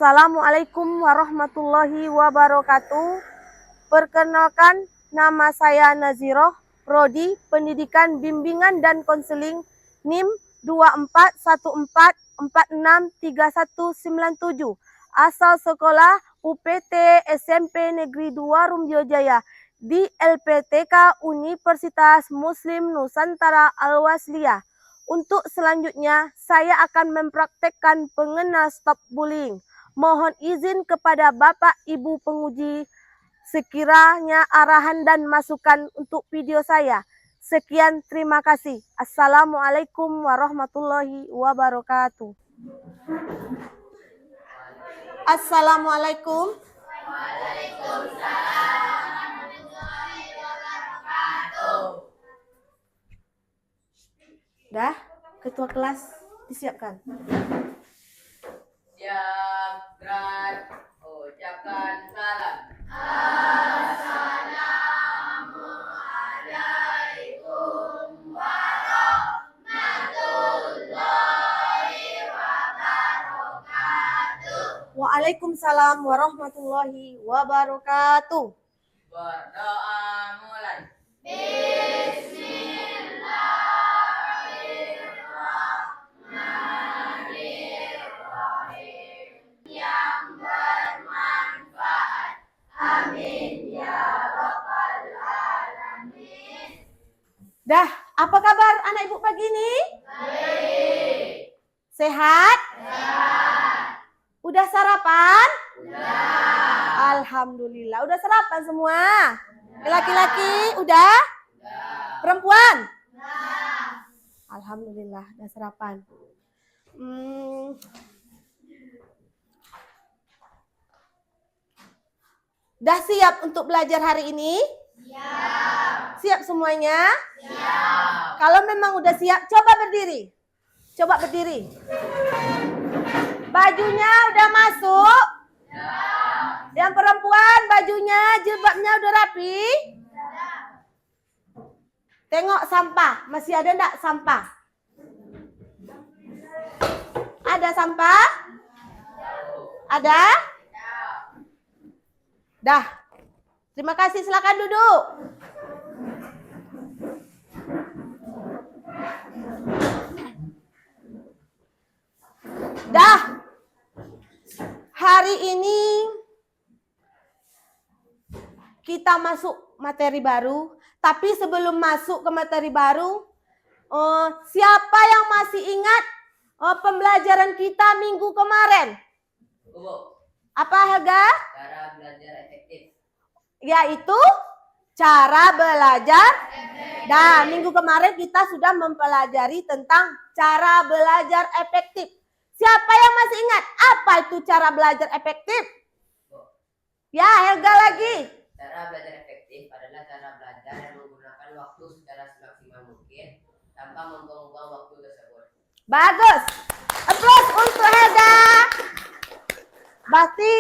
Assalamualaikum warahmatullahi wabarakatuh. Perkenalkan, nama saya Naziroh, Prodi Pendidikan Bimbingan dan Konseling NIM 2414463197. Asal sekolah UPT SMP Negeri 2 Rumjojaya di LPTK Universitas Muslim Nusantara Al-Wasliyah. Untuk selanjutnya, saya akan mempraktekkan pengenal stop bullying. Mohon izin kepada Bapak Ibu penguji sekiranya arahan dan masukan untuk video saya. Sekian, terima kasih. Assalamualaikum warahmatullahi wabarakatuh. Assalamualaikum. Dah, ketua kelas disiapkan. Siap, gerak, ucapkan salam. Assalamualaikum warahmatullahi wabarakatuh. Waalaikumsalam warahmatullahi wabarakatuh. Berdoa mulai. Dah, apa kabar anak ibu pagi ini? Baik. Sehat? Sehat. Udah sarapan? Udah. Alhamdulillah. Udah sarapan semua? Laki-laki udah? Udah. Perempuan? Udah. Alhamdulillah, udah sarapan. Dah siap untuk belajar hari ini? Siap. Siap semuanya? Siap. Kalau memang udah siap, coba berdiri. Coba berdiri. Bajunya udah masuk? Siap. Yang perempuan bajunya, jilbabnya udah rapi? Siap. Tengok sampah, masih ada enggak sampah? Ada sampah? Ada? Dah. Terima kasih, silakan duduk. Dah. Hari ini kita masuk materi baru. Tapi sebelum masuk ke materi baru, siapa yang masih ingat pembelajaran kita minggu kemarin? Apa, Helga? Cara belajar efektif. Yaitu cara belajar. Nah, minggu kemarin kita sudah mempelajari tentang cara belajar efektif. Siapa yang masih ingat apa itu cara belajar efektif? Ya, Helga lagi. Cara belajar efektif adalah cara belajar yang menggunakan waktu secara semaksimal mungkin tanpa membuang-buang waktu tersebut. Bagus. Applause untuk Helga. Berarti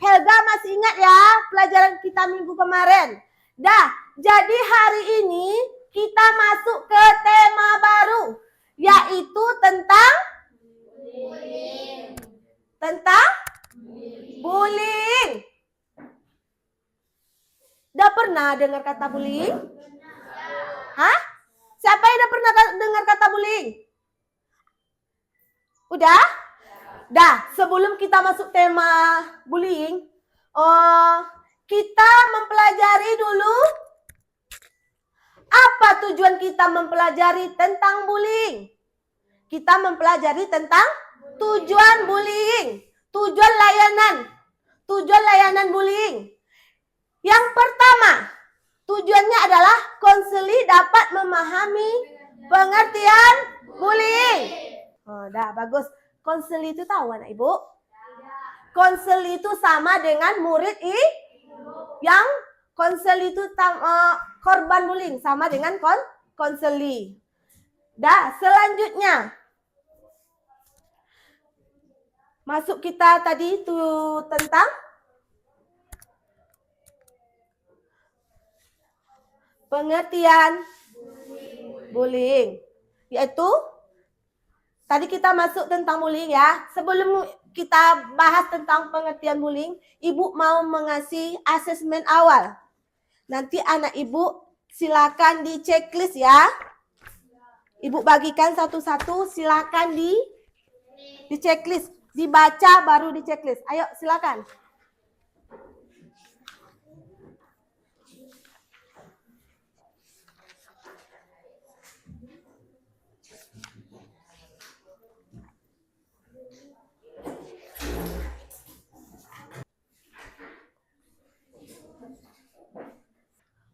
Helga masih ingat ya pelajaran kita minggu kemarin. Dah, jadi hari ini kita masuk ke tema baru, yaitu tentang bullying. Tentang bullying. Udah pernah dengar kata bullying? Hah? Siapa yang udah pernah dengar kata bullying? Udah? Dah, sebelum kita masuk tema bullying, kita mempelajari dulu apa tujuan kita mempelajari tentang bullying. Kita mempelajari tentang tujuan bullying, tujuan layanan bullying. Yang pertama, tujuannya adalah konseli dapat memahami pengertian bullying. Dah bagus. Konseli itu tahu anak ibu? Konseli itu sama dengan murid yang konseli itu korban bullying sama dengan konseli. Dah, selanjutnya masuk kita tadi itu tentang pengertian bullying, yaitu tadi kita masuk tentang bullying ya. Sebelum kita bahas tentang pengertian bullying, Ibu mau mengasih asesmen awal. Nanti anak Ibu silakan di checklist ya. Ibu bagikan satu-satu, silakan di checklist. Dibaca baru di checklist. Ayo silakan.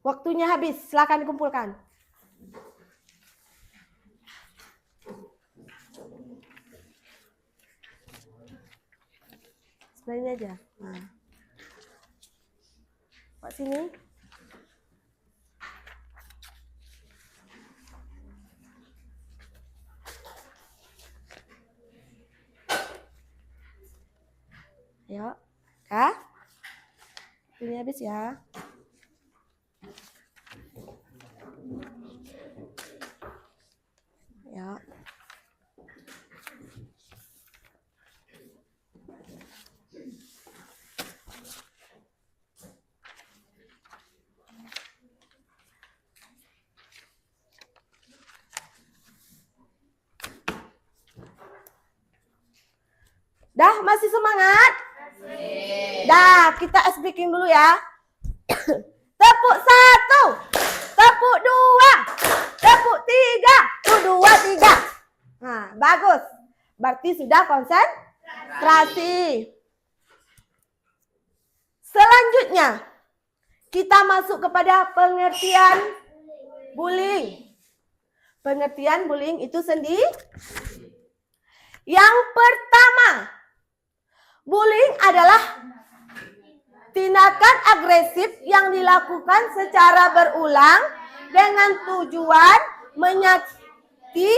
Waktunya habis, silakan dikumpulkan. Sebenarnya aja. Nah. Pak sini. Ayo, Kak. Ini habis ya. Ya. Dah, masih semangat? Masih. Dah, kita ice breaking dulu ya. Tepuk 1, tepuk 2, tepuk 3, 1, 2, 3. Nah, bagus. Berarti sudah konsentrasi. Selanjutnya, kita masuk kepada pengertian bullying. Pengertian bullying itu sendiri. Yang pertama, bullying adalah tindakan agresif yang dilakukan secara berulang dengan tujuan menyakiti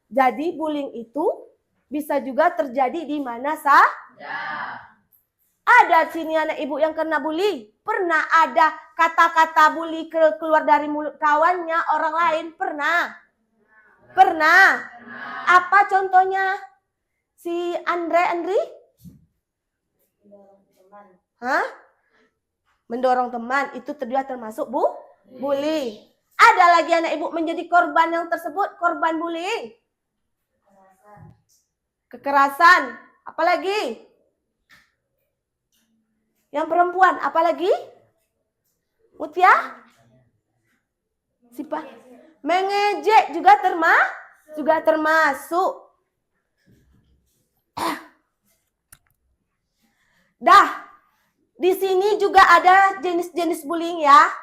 jadi bullying itu bisa juga terjadi di mana saja. Ada sini anak ibu yang kena bully. Pernah ada kata-kata bully keluar dari mulut kawannya orang lain? Pernah? Pernah. Apa contohnya? Si Andri? Hah? Mendorong teman. Itu juga termasuk bully. Ada lagi anak ibu menjadi korban yang tersebut. Korban bullying. Kekerasan. Apalagi? Yang perempuan, apalagi? Mutia? Siapa? Mengejek juga termasuk. Dah, di sini juga ada jenis-jenis bullying ya.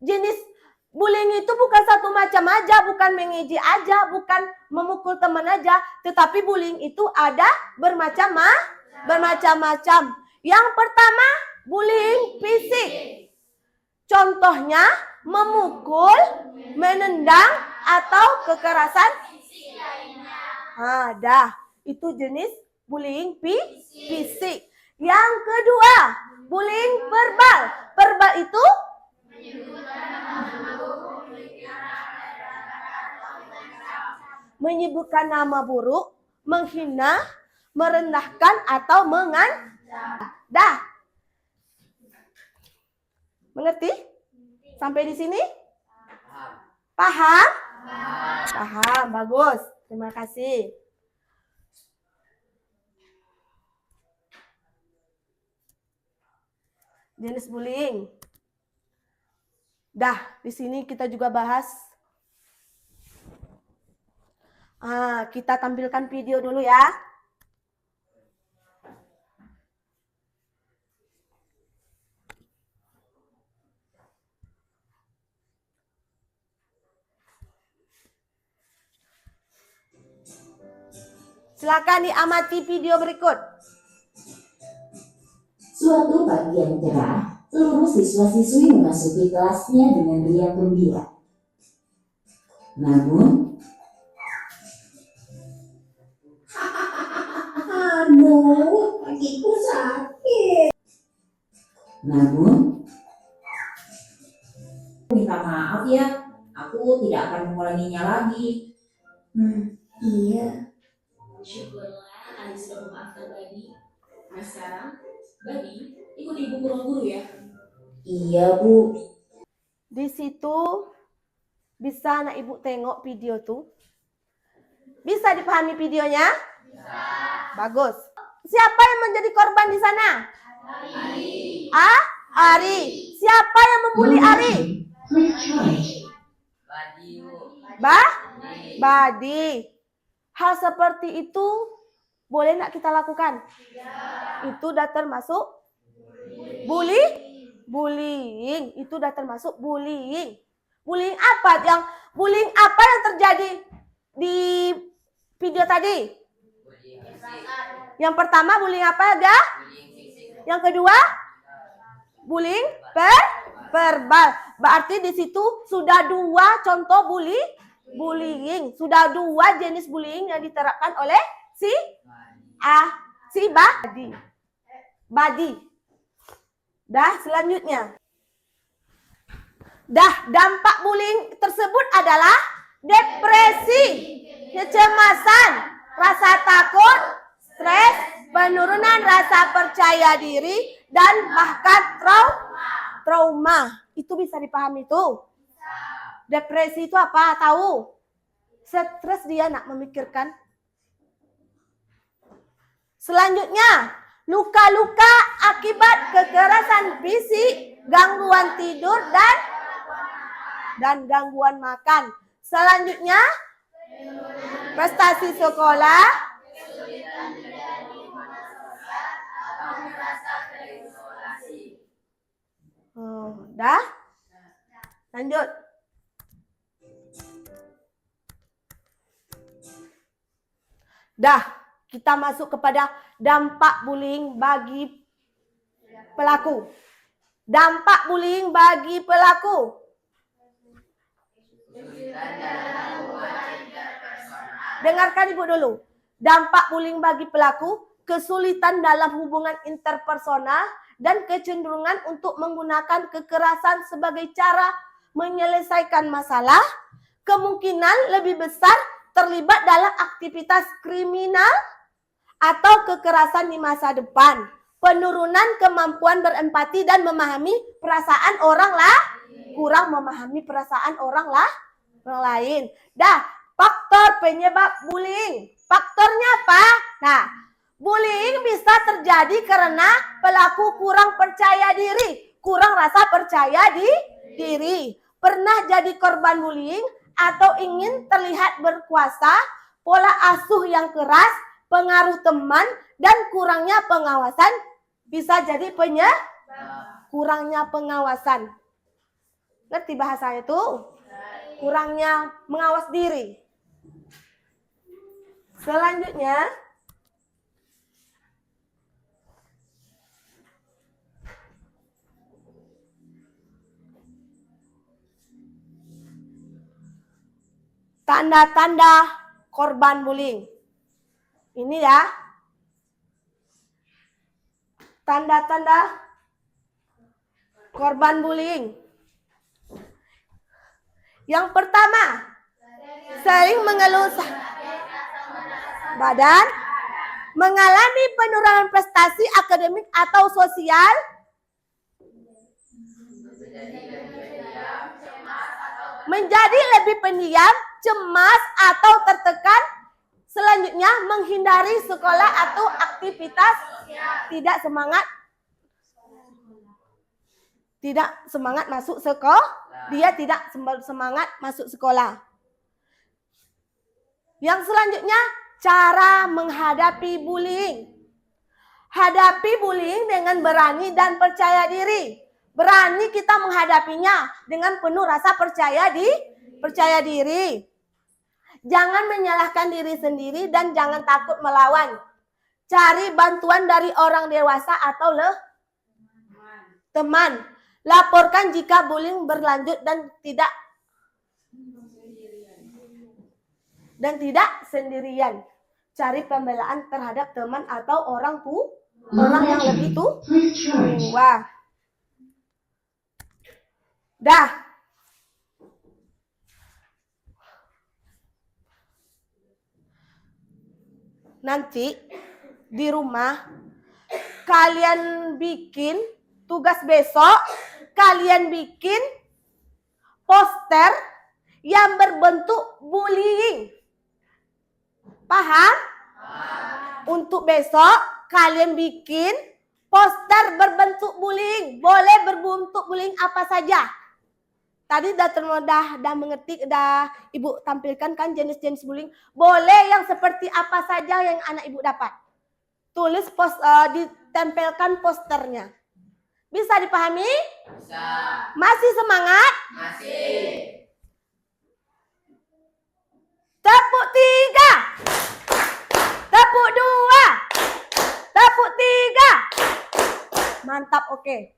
Jenis bullying itu bukan satu macam aja, bukan mengejek aja, bukan memukul teman aja, tetapi bullying itu ada bermacam-macam. Yang pertama, bullying fisik. Contohnya, memukul, menendang, atau kekerasan fisik lainnya. Dah, itu jenis bullying fisik. Yang kedua, bullying verbal. Verbal itu menyebutkan nama buruk, menghina, merendahkan, atau mengancam. Dah. Mengerti? Sampai di sini? Paham? Paham, bagus. Terima kasih. Jenis bullying. Dah, di sini kita juga bahas. Kita tampilkan video dulu ya. Silakan diamati video berikut. Suatu pagi yang cerah, seluruh siswa-siswi memasuki kelasnya dengan riang gembira. Namun, kakiku sakit. Namun, minta maaf ya, aku tidak akan mengulanginya lagi. Iya. Syukurlah Ali sudah memaafkan Badi. Nah sekarang, Badi ikut ibu ke ruang guru ya. Iya, Bu. Di situ bisa anak ibu tengok video tuh? Bisa dipahami videonya? Bisa. Bagus. Siapa yang menjadi korban di sana? Ari. Ari. Siapa yang membuli Ari? Badi. Hal seperti itu boleh nggak kita lakukan? Itu udah termasuk bullying. Itu udah termasuk bullying. Bullying apa yang terjadi di video tadi? Yang pertama bullying apa ya? Yang kedua bullying verbal. Berarti di situ sudah dua contoh bullying. Sudah dua jenis bullying yang diterapkan oleh si Badi. Dah, selanjutnya. Dampak bullying tersebut adalah depresi, kecemasan, rasa takut, stres, penurunan rasa percaya diri, dan bahkan trauma. Itu bisa dipahami tuh. Depresi itu apa? Tahu? Stres dia nak memikirkan. Selanjutnya, luka-luka akibat kekerasan fisik, gangguan tidur, dan gangguan makan. Selanjutnya, prestasi sekolah, dah? Lanjut. Dah, kita masuk kepada dampak bullying bagi pelaku. Dampak bullying bagi pelaku. Dengarkan ibu dulu. Dampak bullying bagi pelaku, kesulitan dalam hubungan interpersonal, dan kecenderungan untuk menggunakan kekerasan sebagai cara menyelesaikan masalah, kemungkinan lebih besar terlibat dalam aktivitas kriminal atau kekerasan di masa depan, penurunan kemampuan berempati dan memahami perasaan orang kurang memahami perasaan orang lain. Dah, faktor penyebab bullying. Faktornya apa? Nah, bullying bisa terjadi karena pelaku kurang percaya diri, kurang rasa percaya diri. Pernah jadi korban bullying atau ingin terlihat berkuasa, pola asuh yang keras, pengaruh teman, dan kurangnya pengawasan bisa jadi kurangnya pengawasan. Ngerti bahasa itu? Kurangnya mengawas diri. Selanjutnya, tanda-tanda korban bullying. Ini ya. Tanda-tanda korban bullying. Yang pertama, sering mengeluh badan, mengalami penurunan prestasi akademik atau sosial, menjadi lebih pendiam, cemas atau tertekan. Selanjutnya, menghindari sekolah atau aktivitas, tidak semangat masuk sekolah. Dia tidak semangat masuk sekolah. Yang selanjutnya, cara menghadapi bullying. Hadapi bullying dengan berani dan percaya diri. Berani kita menghadapinya dengan penuh rasa percaya diri. Jangan menyalahkan diri sendiri dan jangan takut melawan. Cari bantuan dari orang dewasa atau teman. Laporkan jika bullying berlanjut dan tidak sendirian. Cari pembelaan terhadap teman atau orang orang yang lebih Please charge. tua. Dah. Nanti di rumah kalian bikin tugas besok, kalian bikin poster yang berbentuk bullying. Paham? Untuk besok kalian bikin poster berbentuk bullying. Boleh berbentuk bullying apa saja. Tadi dah mengerti, dah ibu tampilkan kan jenis-jenis bullying. Boleh yang seperti apa saja yang anak ibu dapat. Tulis ditempelkan posternya. Bisa dipahami? Bisa. Masih semangat? Masih. Tepuk 3. Tepuk 2. Tepuk 3. Mantap, oke.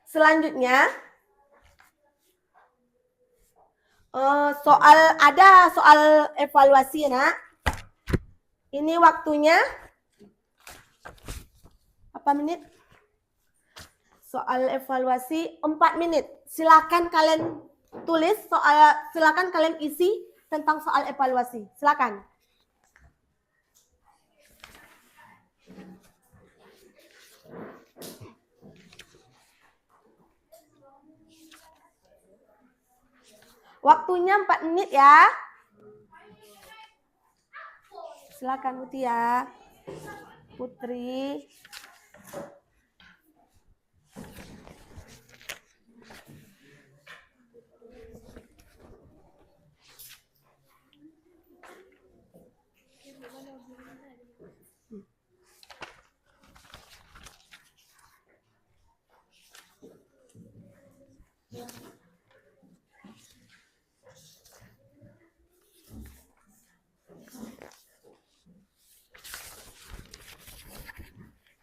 Selanjutnya soal evaluasi, nak. Ini waktunya berapa menit? Soal evaluasi 4 menit. Silakan kalian tulis silakan kalian isi tentang soal evaluasi. Silakan. Waktunya 4 menit ya. Silakan Mutia. Putri.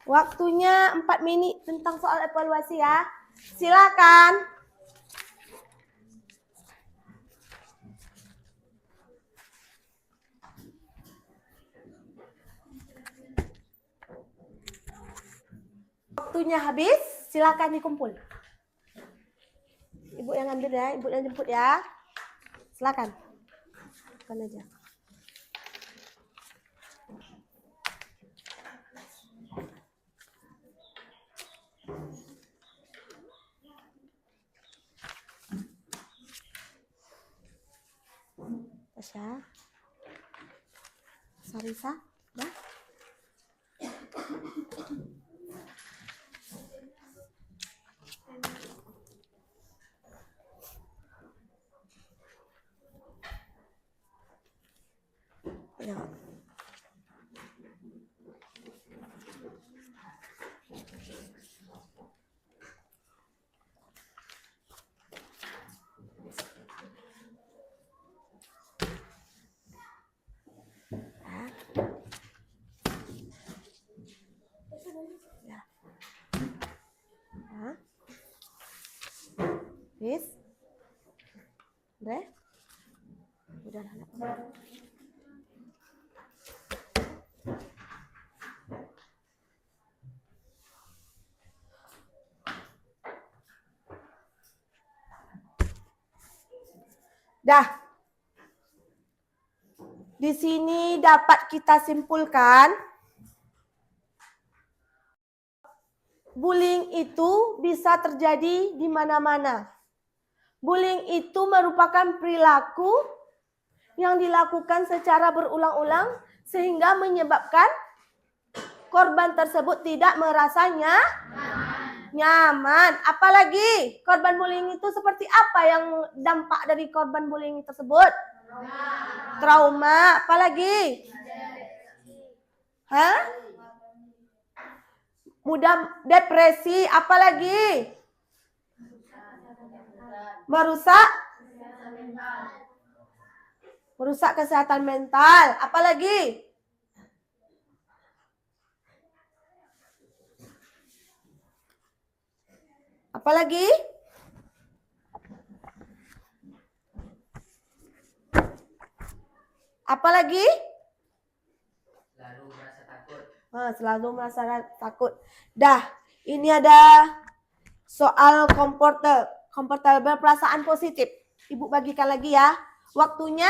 Waktunya 4 menit tentang soal evaluasi ya. Silakan. Waktunya habis, silakan dikumpul. Ibu yang ambil ya, ibu yang jemput ya. Silakan. Bukan aja. Tasya, Sarisa, dah. Ya. Ya. Ya. Bis. Udah? Udah lah. Dah. Di sini dapat kita simpulkan bullying itu bisa terjadi di mana-mana. Bullying itu merupakan perilaku yang dilakukan secara berulang-ulang sehingga menyebabkan korban tersebut tidak merasanya nyaman. Apalagi korban bullying itu seperti apa yang dampak dari korban bullying tersebut? Trauma. Apalagi? Hah? Mudah depresi. Apalagi? Merusak kesehatan mental. Apalagi? Apalagi? Apalagi? Selalu merasa takut. Selalu merasa takut. Dah, ini ada soal komporter berperasaan positif. Ibu bagikan lagi ya. Waktunya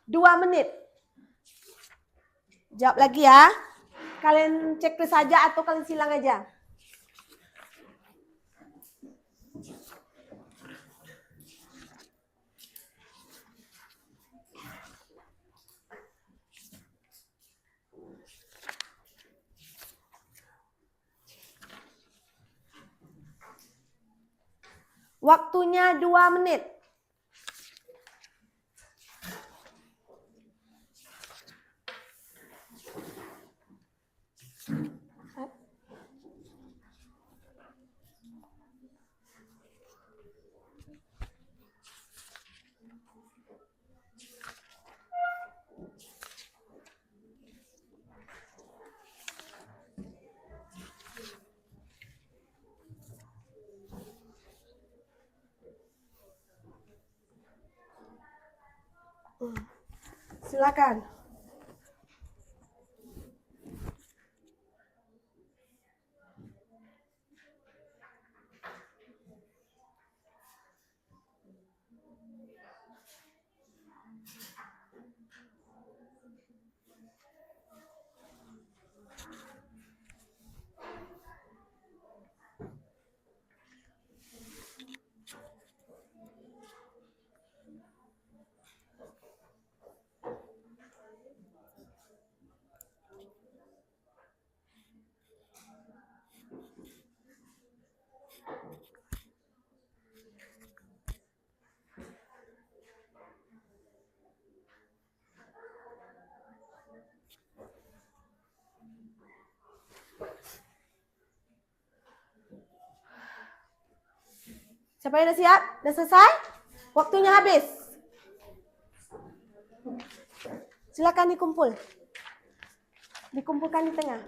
2 menit. Jawab lagi ya. Kalian checklist saja atau kalian silang aja? Waktunya 2 menit. Silakan. Siapa yang udah siap? Udah selesai? Waktunya habis. Silakan dikumpul. Dikumpulkan di tengah.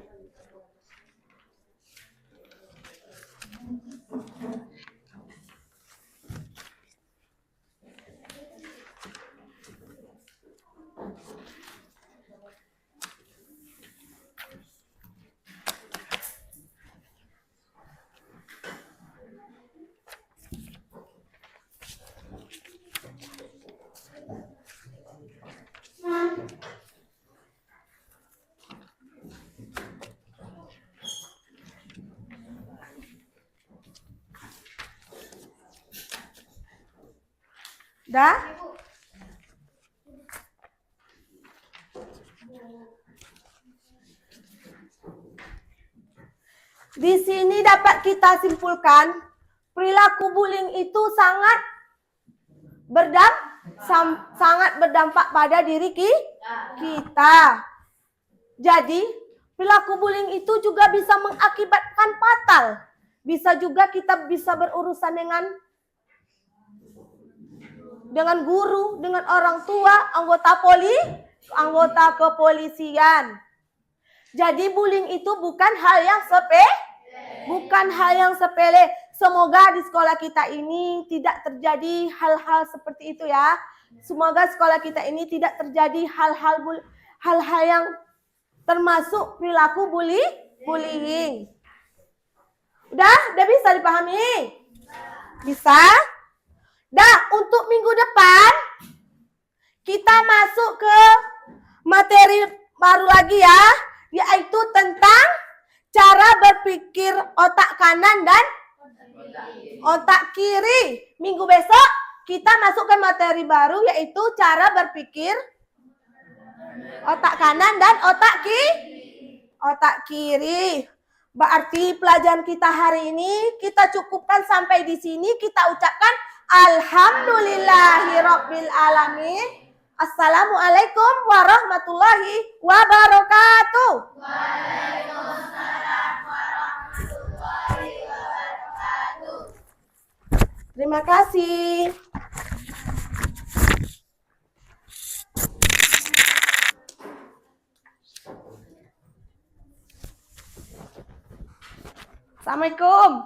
Dah? Di sini dapat kita simpulkan perilaku bullying itu sangat berdampak pada diri kita. Jadi, perilaku bullying itu juga bisa mengakibatkan fatal. Bisa juga kita bisa berurusan dengan guru, dengan orang tua, anggota kepolisian. Jadi bullying itu bukan hal yang sepele. Semoga di sekolah kita ini tidak terjadi hal-hal seperti itu ya. Semoga sekolah kita ini tidak terjadi hal-hal yang termasuk perilaku bullying. Udah bisa dipahami? Bisa? Dah, untuk minggu depan kita masuk ke materi baru lagi ya, yaitu tentang cara berpikir otak kanan dan otak kiri. Minggu besok kita masuk ke materi baru, yaitu cara berpikir otak kanan dan otak kiri. Berarti pelajaran kita hari ini kita cukupkan sampai di sini. Kita ucapkan alhamdulillahirabbil alamin. Assalamualaikum warahmatullahi wabarakatuh. Waalaikumsalam warahmatullahi wabarakatuh. Terima kasih. Assalamualaikum.